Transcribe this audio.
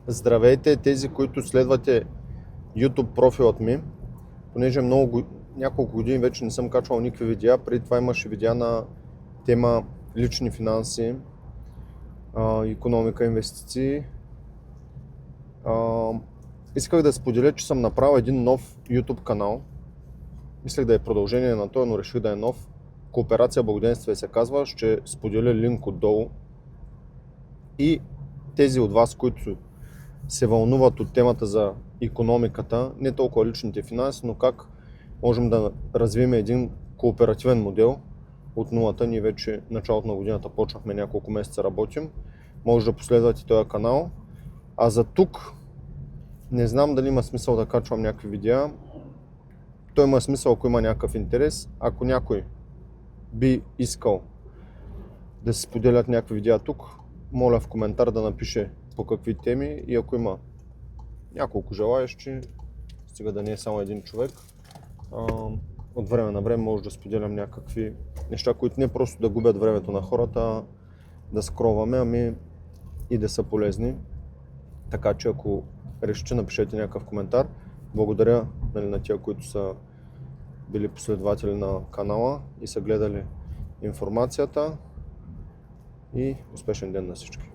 Здравейте, тези, които следвате YouTube профилът ми, понеже няколко години вече не съм качвал никакви видеа. Преди това имаше видеа на тема лични финанси, икономика, инвестиции. Исках да споделя, че съм направил един нов YouTube канал. Мислех да е продължение на този, но реших да е нов. Кооперация Благоденствие се казва. Ще споделя линк отдолу. И тези от вас, които се вълнуват от темата за икономиката, не толкова личните финанси, но как можем да развием един кооперативен модел от нулата. Ние вече началото на годината почнахме, няколко месеца работим. Може да последвате този канал. А за тук не знам дали има смисъл да качвам някакви видеа. Той има смисъл, ако има някакъв интерес. Ако някой би искал да се споделят някакви видеа тук, моля в коментар да напише по какви теми, и ако има няколко желаещи, стига да не е само един човек, от време на време може да споделям някакви неща, които не просто да губят времето на хората, а да скроваме, ами и да са полезни. Така че ако решите, напишете някакъв коментар. Благодаря на тия, които са били последователи на канала и са гледали информацията, и успешен ден на всички!